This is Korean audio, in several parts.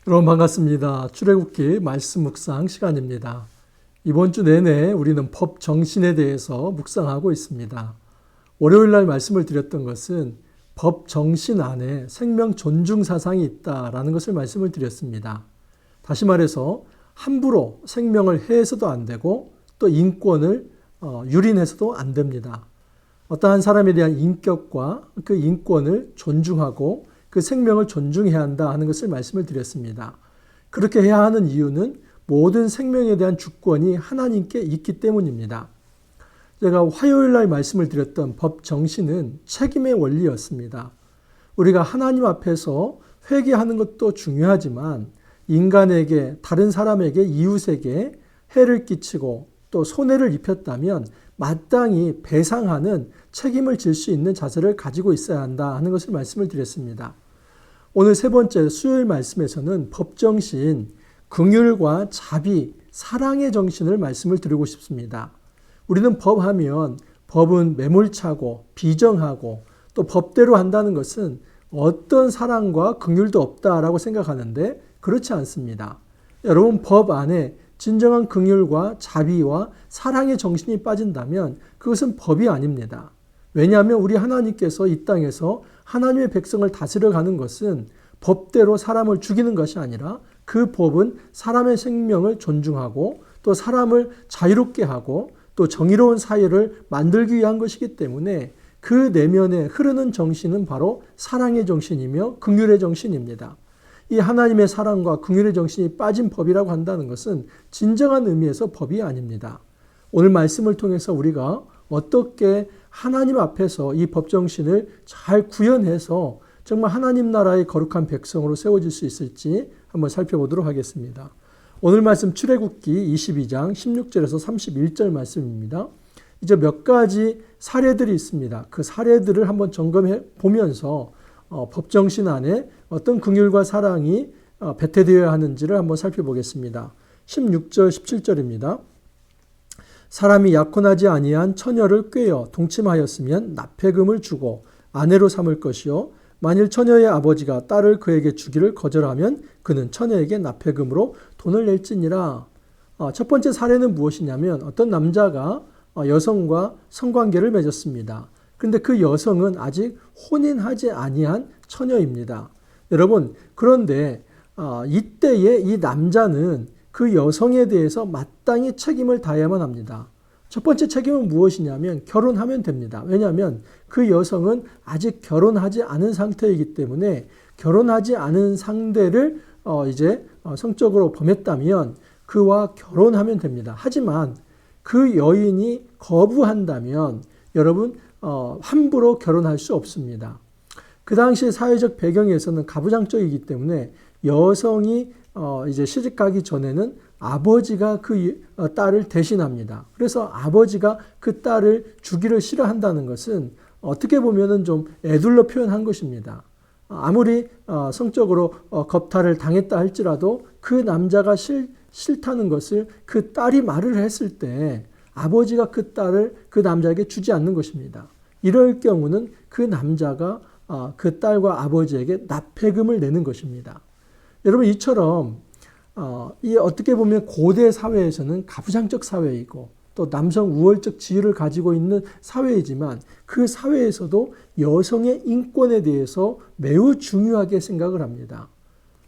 여러분 반갑습니다. 출애굽기 말씀 묵상 시간입니다. 이번 주 내내 우리는 법 정신에 대해서 묵상하고 있습니다. 월요일 날 말씀을 드렸던 것은 법 정신 안에 생명 존중 사상이 있다라는 것을 말씀을 드렸습니다. 다시 말해서 함부로 생명을 해서도 안 되고 또 인권을 유린해서도 안 됩니다. 어떠한 사람에 대한 인격과 그 인권을 존중하고 그 생명을 존중해야 한다 하는 것을 말씀을 드렸습니다. 그렇게 해야 하는 이유는 모든 생명에 대한 주권이 하나님께 있기 때문입니다. 제가 화요일 날 말씀을 드렸던 법 정신은 책임의 원리였습니다. 우리가 하나님 앞에서 회개하는 것도 중요하지만 인간에게, 다른 사람에게, 이웃에게 해를 끼치고 또 손해를 입혔다면 마땅히 배상하는 책임을 질 수 있는 자세를 가지고 있어야 한다 하는 것을 말씀을 드렸습니다. 오늘 세 번째 수요일 말씀에서는 법정신, 긍휼과 자비, 사랑의 정신을 말씀을 드리고 싶습니다. 우리는 법하면 법은 매몰차고 비정하고 또 법대로 한다는 것은 어떤 사랑과 긍휼도 없다라고 생각하는데 그렇지 않습니다. 여러분, 법 안에 진정한 긍휼과 자비와 사랑의 정신이 빠진다면 그것은 법이 아닙니다. 왜냐하면 우리 하나님께서 이 땅에서 하나님의 백성을 다스려가는 것은 법대로 사람을 죽이는 것이 아니라 그 법은 사람의 생명을 존중하고 또 사람을 자유롭게 하고 또 정의로운 사회를 만들기 위한 것이기 때문에 그 내면에 흐르는 정신은 바로 사랑의 정신이며 긍휼의 정신입니다. 이 하나님의 사랑과 긍휼의 정신이 빠진 법이라고 한다는 것은 진정한 의미에서 법이 아닙니다. 오늘 말씀을 통해서 우리가 어떻게 하나님 앞에서 이 법정신을 잘 구현해서 정말 하나님 나라의 거룩한 백성으로 세워질 수 있을지 한번 살펴보도록 하겠습니다. 오늘 말씀 출애굽기 22장 16절에서 31절 말씀입니다. 이제 몇 가지 사례들이 있습니다. 그 사례들을 한번 점검해 보면서 법정신 안에 어떤 긍휼과 사랑이 배태되어야 하는지를 한번 살펴보겠습니다. 16절 17절입니다. 사람이 약혼하지 아니한 처녀를 꾀어 동침하였으면 납폐금을 주고 아내로 삼을 것이요 만일 처녀의 아버지가 딸을 그에게 주기를 거절하면 그는 처녀에게 납폐금으로 돈을 낼지니라. 첫 번째 사례는 무엇이냐면 어떤 남자가 여성과 성관계를 맺었습니다. 그런데 그 여성은 아직 혼인하지 아니한 처녀입니다. 여러분, 그런데 이때에 이 남자는 그 여성에 대해서 마땅히 책임을 다해야만 합니다. 첫 번째 책임은 무엇이냐면 결혼하면 됩니다. 왜냐하면 그 여성은 아직 결혼하지 않은 상태이기 때문에 결혼하지 않은 상대를 이제 성적으로 범했다면 그와 결혼하면 됩니다. 하지만 그 여인이 거부한다면 여러분 함부로 결혼할 수 없습니다. 그 당시 사회적 배경에서는 가부장적이기 때문에 여성이 이제 시집가기 전에는 아버지가 그 딸을 대신합니다. 그래서 아버지가 그 딸을 주기를 싫어한다는 것은 어떻게 보면은 좀 애둘러 표현한 것입니다. 아무리 성적으로 겁탈을 당했다 할지라도 그 남자가 싫다는 것을 그 딸이 말을 했을 때 아버지가 그 딸을 그 남자에게 주지 않는 것입니다. 이럴 경우는 그 남자가 그 딸과 아버지에게 납폐금을 내는 것입니다. 여러분, 이처럼 이 어떻게 보면 고대 사회에서는 가부장적 사회이고 또 남성 우월적 지위를 가지고 있는 사회이지만 그 사회에서도 여성의 인권에 대해서 매우 중요하게 생각을 합니다.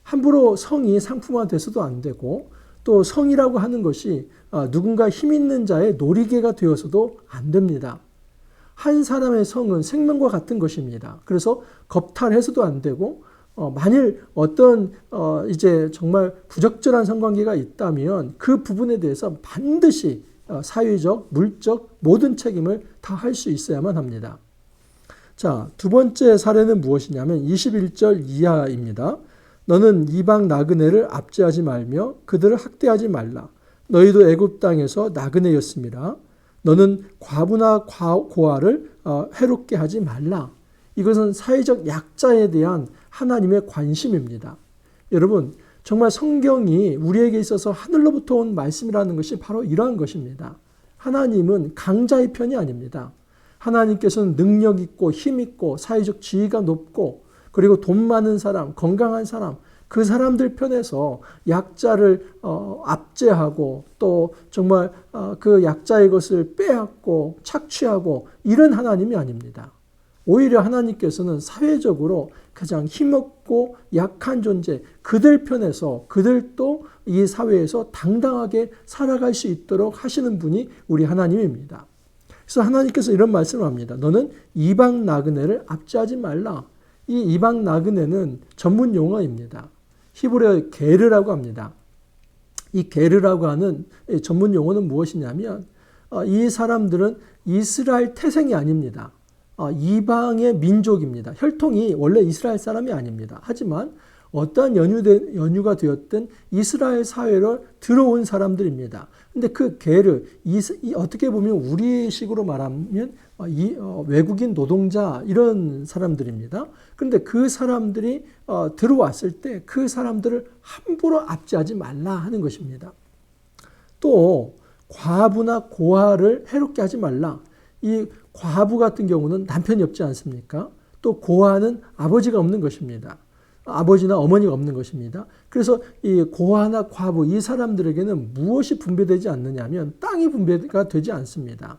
함부로 성이 상품화돼서도 안 되고 또 성이라고 하는 것이 누군가 힘 있는 자의 놀이개가 되어서도 안 됩니다. 한 사람의 성은 생명과 같은 것입니다. 그래서 겁탈해서도 안 되고 만일 어떤 이제 정말 부적절한 성관계가 있다면 그 부분에 대해서 반드시 사회적, 물적 모든 책임을 다 할 수 있어야만 합니다. 자, 두 번째 사례는 무엇이냐면 21절 이하입니다. 너는 이방 나그네를 압제하지 말며 그들을 학대하지 말라. 너희도 애굽 땅에서 나그네였음이라. 너는 과부나 고아를 해롭게 하지 말라. 이것은 사회적 약자에 대한 하나님의 관심입니다. 여러분, 정말 성경이 우리에게 있어서 하늘로부터 온 말씀이라는 것이 바로 이러한 것입니다. 하나님은 강자의 편이 아닙니다. 하나님께서는 능력 있고 힘 있고 사회적 지위가 높고 그리고 돈 많은 사람, 건강한 사람, 그 사람들 편에서 약자를 압제하고 또 정말 그 약자의 것을 빼앗고 착취하고 이런 하나님이 아닙니다. 오히려 하나님께서는 사회적으로 가장 힘없고 약한 존재, 그들 편에서 그들도 이 사회에서 당당하게 살아갈 수 있도록 하시는 분이 우리 하나님입니다. 그래서 하나님께서 이런 말씀을 합니다. 너는 이방 나그네를 압제하지 말라. 이 이방 나그네는 전문 용어입니다. 히브리어 게르라고 합니다. 이 게르라고 하는 전문 용어는 무엇이냐면 이 사람들은 이스라엘 태생이 아닙니다. 이방의 민족입니다. 혈통이 원래 이스라엘 사람이 아닙니다. 하지만 어떠한 연유가 되었든 이스라엘 사회로 들어온 사람들입니다. 근데 그 게르, 어떻게 보면 우리식으로 말하면 외국인 노동자 이런 사람들입니다. 그런데 그 사람들이 들어왔을 때 그 사람들을 함부로 압제하지 말라 하는 것입니다. 또 과부나 고아를 해롭게 하지 말라. 이 과부 같은 경우는 남편이 없지 않습니까? 또 고아는 아버지가 없는 것입니다. 아버지나 어머니가 없는 것입니다. 그래서 이 고아나 과부 이 사람들에게는 무엇이 분배되지 않느냐면 땅이 분배가 되지 않습니다.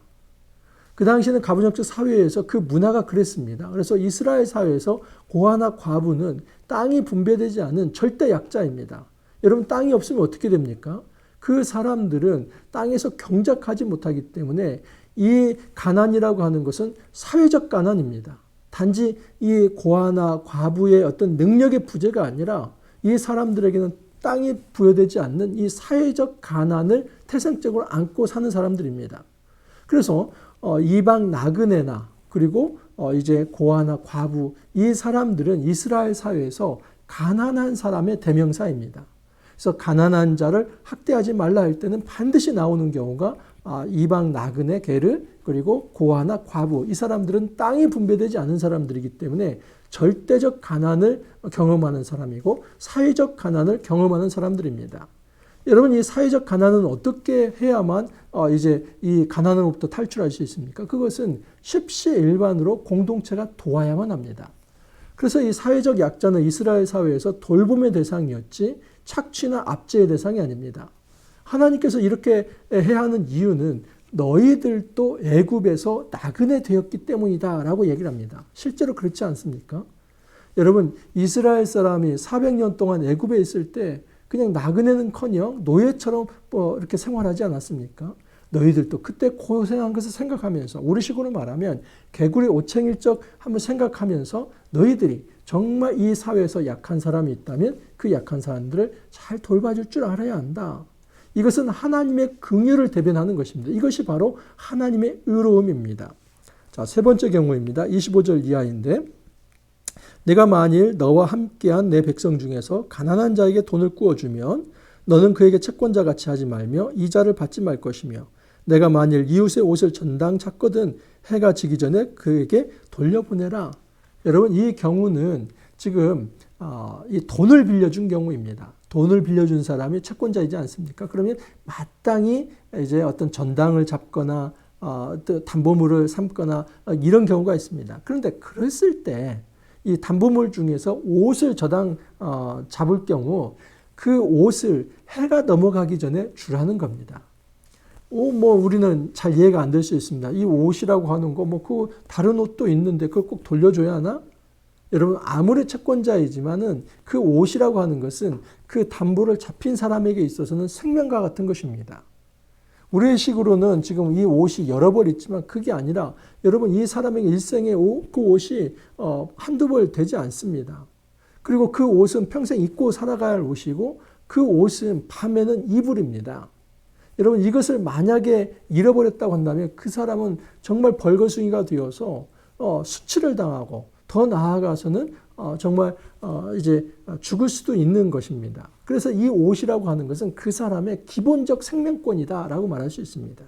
그 당시에는 가부장적 사회에서 그 문화가 그랬습니다. 그래서 이스라엘 사회에서 고아나 과부는 땅이 분배되지 않은 절대 약자입니다. 여러분 땅이 없으면 어떻게 됩니까? 그 사람들은 땅에서 경작하지 못하기 때문에 이 가난이라고 하는 것은 사회적 가난입니다. 단지 이 고아나 과부의 어떤 능력의 부재가 아니라 이 사람들에게는 땅이 부여되지 않는 이 사회적 가난을 태생적으로 안고 사는 사람들입니다. 그래서 이방 나그네나 그리고 이제 고아나 과부 이 사람들은 이스라엘 사회에서 가난한 사람의 대명사입니다. 그래서 가난한 자를 학대하지 말라 할 때는 반드시 나오는 경우가 이방 나그네 게르 그리고 고아나 과부 이 사람들은 땅이 분배되지 않은 사람들이기 때문에 절대적 가난을 경험하는 사람이고 사회적 가난을 경험하는 사람들입니다. 여러분 이 사회적 가난은 어떻게 해야만 이제 이 가난으로부터 탈출할 수 있습니까? 그것은 십시일반으로 공동체가 도와야만 합니다. 그래서 이 사회적 약자는 이스라엘 사회에서 돌봄의 대상이었지 착취나 압제의 대상이 아닙니다. 하나님께서 이렇게 해야 하는 이유는 너희들도 애굽에서 나그네 되었기 때문이다 라고 얘기를 합니다. 실제로 그렇지 않습니까? 여러분 이스라엘 사람이 400년 동안 애굽에 있을 때 그냥 나그네는커녕 노예처럼 이렇게 생활하지 않았습니까? 너희들도 그때 고생한 것을 생각하면서 우리식으로 말하면 개구리 오챙일적 한번 생각하면서 너희들이 정말 이 사회에서 약한 사람이 있다면 그 약한 사람들을 잘 돌봐줄 줄 알아야 한다. 이것은 하나님의 긍휼을 대변하는 것입니다. 이것이 바로 하나님의 의로움입니다. 자, 세 번째 경우입니다. 25절 이하인데 내가 만일 너와 함께한 내 백성 중에서 가난한 자에게 돈을 꾸어주면 너는 그에게 채권자 같이 하지 말며 이자를 받지 말 것이며 내가 만일 이웃의 옷을 전당 찼거든 해가 지기 전에 그에게 돌려보내라. 여러분 이 경우는 지금 이 돈을 빌려준 경우입니다. 돈을 빌려준 사람이 채권자이지 않습니까? 그러면 마땅히 이제 어떤 전당을 잡거나 또 담보물을 삼거나 이런 경우가 있습니다. 그런데 그랬을 때 이 담보물 중에서 옷을 잡을 경우 그 옷을 해가 넘어가기 전에 주라는 겁니다. 우리는 잘 이해가 안 될 수 있습니다. 이 옷이라고 하는 거, 그 다른 옷도 있는데 그걸 꼭 돌려줘야 하나? 여러분, 아무리 채권자이지만은 그 옷이라고 하는 것은 그 담보를 잡힌 사람에게 있어서는 생명과 같은 것입니다. 우리의 식으로는 지금 이 옷이 여러 벌 있지만 그게 아니라 여러분 이 사람에게 일생에 그 옷이 한두 벌 되지 않습니다. 그리고 그 옷은 평생 입고 살아가야 할 옷이고 그 옷은 밤에는 이불입니다. 여러분 이것을 만약에 잃어버렸다고 한다면 그 사람은 정말 벌거숭이가 되어서 수치를 당하고 더 나아가서는 정말 이제 죽을 수도 있는 것입니다. 그래서 이 옷이라고 하는 것은 그 사람의 기본적 생명권이다라고 말할 수 있습니다.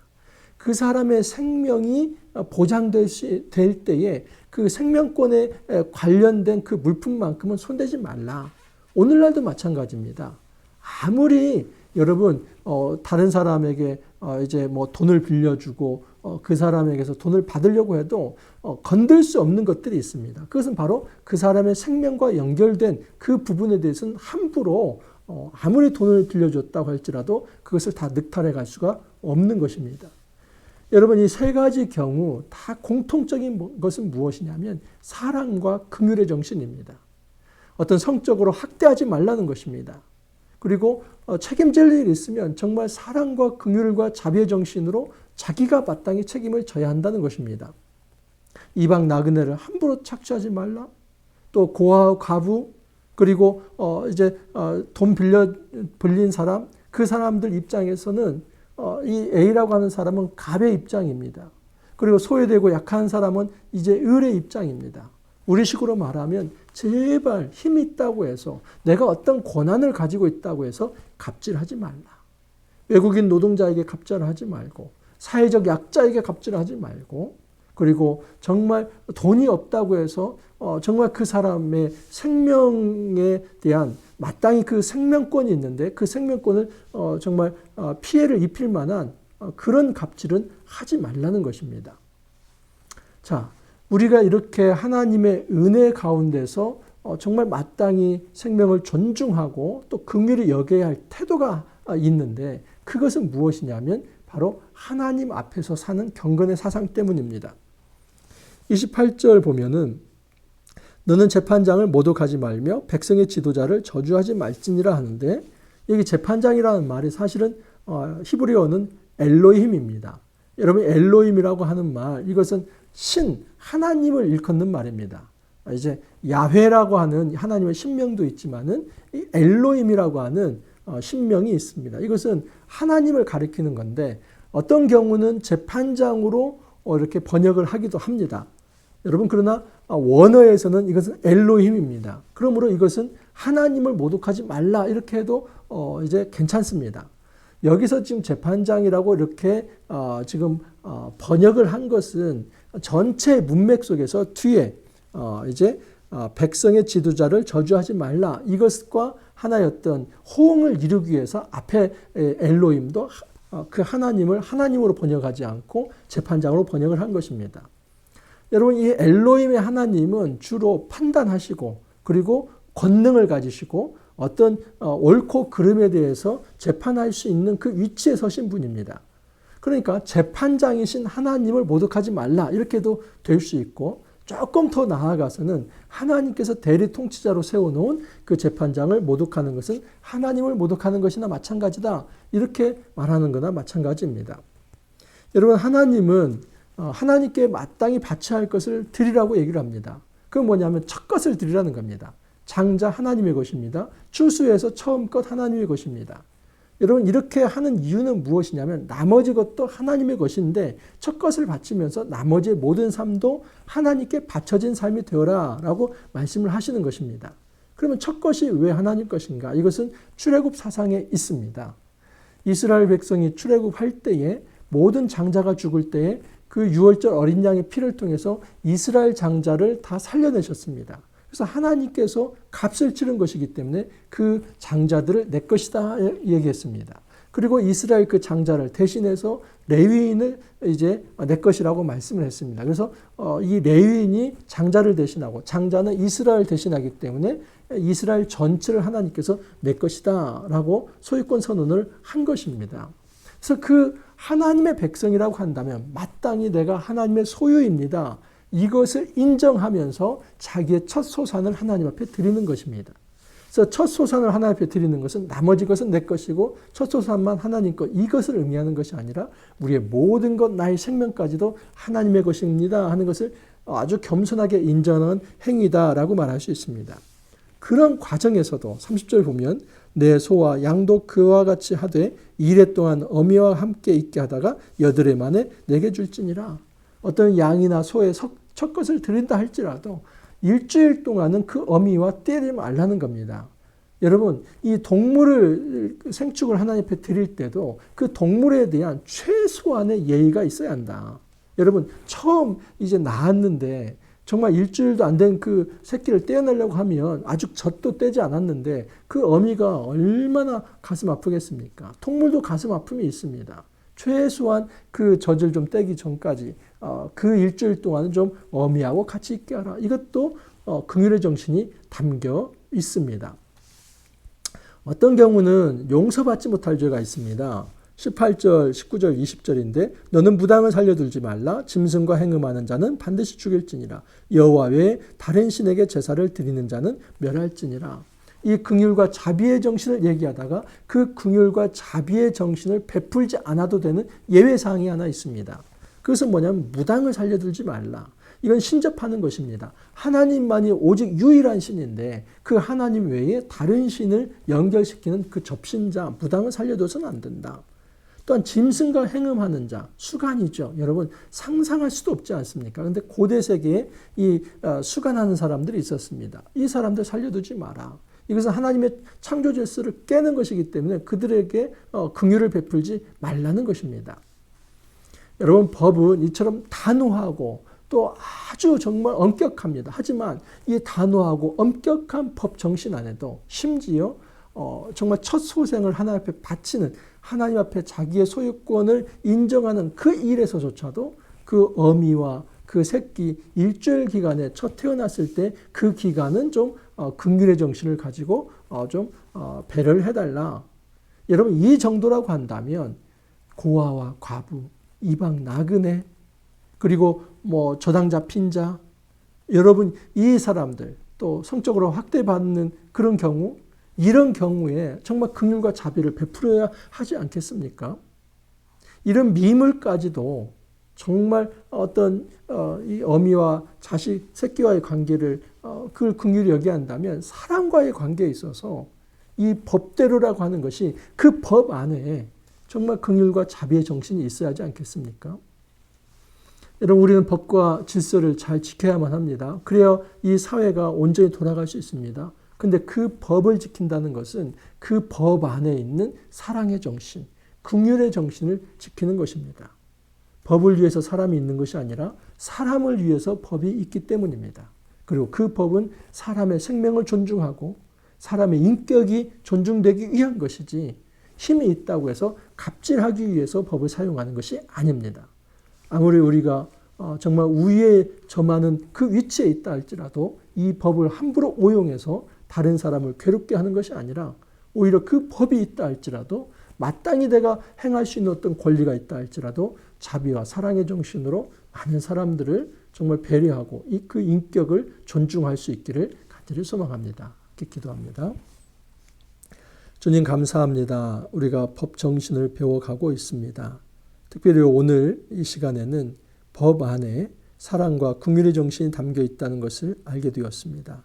그 사람의 생명이 보장될 때에 그 생명권에 관련된 그 물품만큼은 손대지 말라. 오늘날도 마찬가지입니다. 아무리 여러분 다른 사람에게 이제 뭐 돈을 빌려주고 그 사람에게서 돈을 받으려고 해도 건들 수 없는 것들이 있습니다. 그것은 바로 그 사람의 생명과 연결된 그 부분에 대해서는 함부로 아무리 돈을 빌려줬다고 할지라도 그것을 다 늑탈해 갈 수가 없는 것입니다. 여러분 이 세 가지 경우 다 공통적인 것은 무엇이냐면 사랑과 긍휼의 정신입니다. 어떤 성적으로 학대하지 말라는 것입니다. 그리고 책임질 일이 있으면 정말 사랑과 긍휼과 자비의 정신으로 자기가 마땅히 책임을 져야 한다는 것입니다. 이방 나그네를 함부로 착취하지 말라. 또 고아 과부 그리고 이제 돈 빌린 사람 그 사람들 입장에서는 이 A라고 하는 사람은 갑의 입장입니다. 그리고 소외되고 약한 사람은 이제 을의 입장입니다. 우리식으로 말하면 제발 힘이 있다고 해서 내가 어떤 권한을 가지고 있다고 해서 갑질하지 말라. 외국인 노동자에게 갑질하지 말고 사회적 약자에게 갑질하지 말고 그리고 정말 돈이 없다고 해서 정말 그 사람의 생명에 대한 마땅히 그 생명권이 있는데 그 생명권을 정말 피해를 입힐 만한 그런 갑질은 하지 말라는 것입니다. 자, 우리가 이렇게 하나님의 은혜 가운데서 정말 마땅히 생명을 존중하고 또 긍휼히 여겨야 할 태도가 있는데 그것은 무엇이냐면 바로 하나님 앞에서 사는 경건의 사상 때문입니다. 28절 보면은 너는 재판장을 모독하지 말며 백성의 지도자를 저주하지 말지니라 하는데 여기 재판장이라는 말이 사실은 히브리어는 엘로힘입니다. 여러분 엘로힘이라고 하는 말 이것은 신 하나님을 일컫는 말입니다. 이제 야훼라고 하는 하나님의 신명도 있지만은 이 엘로힘이라고 하는 신명이 있습니다. 이것은 하나님을 가리키는 건데 어떤 경우는 재판장으로 이렇게 번역을 하기도 합니다. 여러분 그러나 원어에서는 이것은 엘로힘입니다. 그러므로 이것은 하나님을 모독하지 말라 이렇게 해도 이제 괜찮습니다. 여기서 지금 재판장이라고 이렇게 지금 번역을 한 것은 전체 문맥 속에서 뒤에 이제 백성의 지도자를 저주하지 말라 이것과 하나의 어떤 호응을 이루기 위해서 앞에 엘로힘도 그 하나님을 하나님으로 번역하지 않고 재판장으로 번역을 한 것입니다. 여러분 이 엘로힘의 하나님은 주로 판단하시고 그리고 권능을 가지시고 어떤 옳고 그름에 대해서 재판할 수 있는 그 위치에 서신 분입니다. 그러니까 재판장이신 하나님을 모독하지 말라 이렇게도 될 수 있고 조금 더 나아가서는 하나님께서 대리 통치자로 세워놓은 그 재판장을 모독하는 것은 하나님을 모독하는 것이나 마찬가지다 이렇게 말하는 거나 마찬가지입니다. 여러분 하나님은 하나님께 마땅히 바쳐야 할 것을 드리라고 얘기를 합니다. 그건 뭐냐면 첫 것을 드리라는 겁니다. 장자 하나님의 것입니다. 추수에서 처음 것 하나님의 것입니다. 여러분 이렇게 하는 이유는 무엇이냐면 나머지 것도 하나님의 것인데 첫 것을 바치면서 나머지의 모든 삶도 하나님께 바쳐진 삶이 되어라 라고 말씀을 하시는 것입니다. 그러면 첫 것이 왜 하나님 것인가? 이것은 출애굽 사상에 있습니다. 이스라엘 백성이 출애굽할 때에 모든 장자가 죽을 때에 그 유월절 어린 양의 피를 통해서 이스라엘 장자를 다 살려내셨습니다. 그래서 하나님께서 값을 치른 것이기 때문에 그 장자들을 내 것이다 얘기했습니다. 그리고 이스라엘 그 장자를 대신해서 레위인을 이제 내 것이라고 말씀을 했습니다. 그래서 이 레위인이 장자를 대신하고 장자는 이스라엘 대신하기 때문에 이스라엘 전체를 하나님께서 내 것이다 라고 소유권 선언을 한 것입니다. 그래서 그 하나님의 백성이라고 한다면 마땅히 내가 하나님의 소유입니다. 이것을 인정하면서 자기의 첫 소산을 하나님 앞에 드리는 것입니다. 그래서 첫 소산을 하나님 앞에 드리는 것은 나머지 것은 내 것이고 첫 소산만 하나님 것 이것을 의미하는 것이 아니라 우리의 모든 것 나의 생명까지도 하나님의 것입니다 하는 것을 아주 겸손하게 인정하는 행위다라고 말할 수 있습니다. 그런 과정에서도 30절 보면 내 소와 양도 그와 같이 하되 이래 동안 어미와 함께 있게 하다가 여드레 만에 내게 줄지니라. 어떤 양이나 소의 첫 것을 드린다 할지라도 일주일 동안은 그 어미와 떼지 말라는 겁니다. 여러분 이 동물을 생축을 하나님 앞에 드릴 때도 그 동물에 대한 최소한의 예의가 있어야 한다. 여러분 처음 이제 낳았는데 정말 일주일도 안 된 그 새끼를 떼어내려고 하면 아직 젖도 떼지 않았는데 그 어미가 얼마나 가슴 아프겠습니까? 통물도 가슴 아픔이 있습니다. 최소한 그 젖을 좀 떼기 전까지 그 일주일 동안은 좀 어미하고 같이 있게 하라. 이것도 긍휼의 정신이 담겨 있습니다. 어떤 경우는 용서받지 못할 죄가 있습니다. 18절, 19절, 20절인데 너는 무당을 살려두지 말라. 짐승과 행음하는 자는 반드시 죽일지니라. 여호와 외에 다른 신에게 제사를 드리는 자는 멸할지니라. 이 긍휼과 자비의 정신을 얘기하다가 그 긍휼과 자비의 정신을 베풀지 않아도 되는 예외사항이 하나 있습니다. 그것은 뭐냐면 무당을 살려두지 말라. 이건 신접하는 것입니다. 하나님만이 오직 유일한 신인데 그 하나님 외에 다른 신을 연결시키는 그 접신자, 무당을 살려둬서는 안 된다. 또한 짐승과 행음하는 자, 수간이죠. 여러분 상상할 수도 없지 않습니까? 그런데 고대 세계에 이 수간하는 사람들이 있었습니다. 이 사람들 살려두지 마라. 이것은 하나님의 창조 질서를 깨는 것이기 때문에 그들에게 긍휼을 베풀지 말라는 것입니다. 여러분 법은 이처럼 단호하고 또 아주 정말 엄격합니다. 하지만 이 단호하고 엄격한 법 정신 안에도 심지어 정말 첫 소생을 하나님 앞에 바치는, 하나님 앞에 자기의 소유권을 인정하는 그 일에서조차도 그 어미와 그 새끼 일주일 기간에 첫 태어났을 때 그 기간은 좀 긍휼의 정신을 가지고 좀 배려를 해달라. 여러분 이 정도라고 한다면 고아와 과부, 이방 나그네, 그리고 뭐 저당 잡힌 자, 여러분 이 사람들 또 성적으로 학대받는 그런 경우, 이런 경우에 정말 긍휼과 자비를 베풀어야 하지 않겠습니까? 이런 미물까지도 정말 어떤 이 어미와 자식, 새끼와의 관계를 그걸 긍휼히 여기한다면 사람과의 관계에 있어서 이 법대로라고 하는 것이 그 법 안에 정말 긍휼과 자비의 정신이 있어야 하지 않겠습니까? 여러분 우리는 법과 질서를 잘 지켜야만 합니다. 그래야 이 사회가 온전히 돌아갈 수 있습니다. 근데 그 법을 지킨다는 것은 그 법 안에 있는 사랑의 정신, 긍휼의 정신을 지키는 것입니다. 법을 위해서 사람이 있는 것이 아니라 사람을 위해서 법이 있기 때문입니다. 그리고 그 법은 사람의 생명을 존중하고 사람의 인격이 존중되기 위한 것이지 힘이 있다고 해서 갑질하기 위해서 법을 사용하는 것이 아닙니다. 아무리 우리가 정말 우위에 점하는 그 위치에 있다 할지라도 이 법을 함부로 오용해서 다른 사람을 괴롭게 하는 것이 아니라 오히려 그 법이 있다 할지라도 마땅히 내가 행할 수 있는 어떤 권리가 있다 할지라도 자비와 사랑의 정신으로 많은 사람들을 정말 배려하고 그 인격을 존중할 수 있기를 간절히 소망합니다. 이렇게 기도합니다. 주님 감사합니다. 우리가 법 정신을 배워가고 있습니다. 특별히 오늘 이 시간에는 법 안에 사랑과 긍휼의 정신이 담겨 있다는 것을 알게 되었습니다.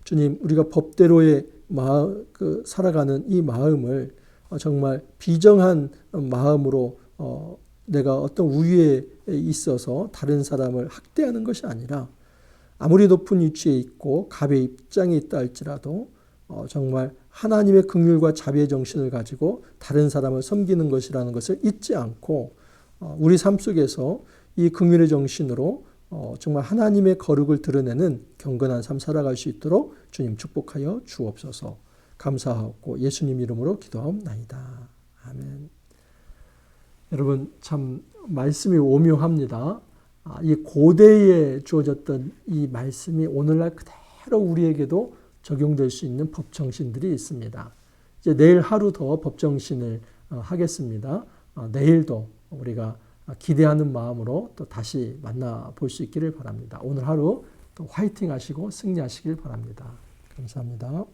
주님, 우리가 법대로의 살아가는 이 마음을 정말 비정한 마음으로 내가 어떤 우위에 있어서 다른 사람을 학대하는 것이 아니라 아무리 높은 위치에 있고 갑의 입장에 있다 할지라도 정말 하나님의 긍휼과 자비의 정신을 가지고 다른 사람을 섬기는 것이라는 것을 잊지 않고 우리 삶 속에서 이 긍휼의 정신으로 정말 하나님의 거룩을 드러내는 경건한 삶 살아갈 수 있도록 주님 축복하여 주옵소서. 감사하고 예수님 이름으로 기도하옵나이다. 아멘. 여러분 참 말씀이 오묘합니다. 이 고대에 주어졌던 이 말씀이 오늘날 그대로 우리에게도 적용될 수 있는 법정신들이 있습니다. 이제 내일 하루 더 법정신을 하겠습니다. 내일도 우리가 기대하는 마음으로 또 다시 만나볼 수 있기를 바랍니다. 오늘 하루 또 화이팅 하시고 승리하시길 바랍니다. 감사합니다.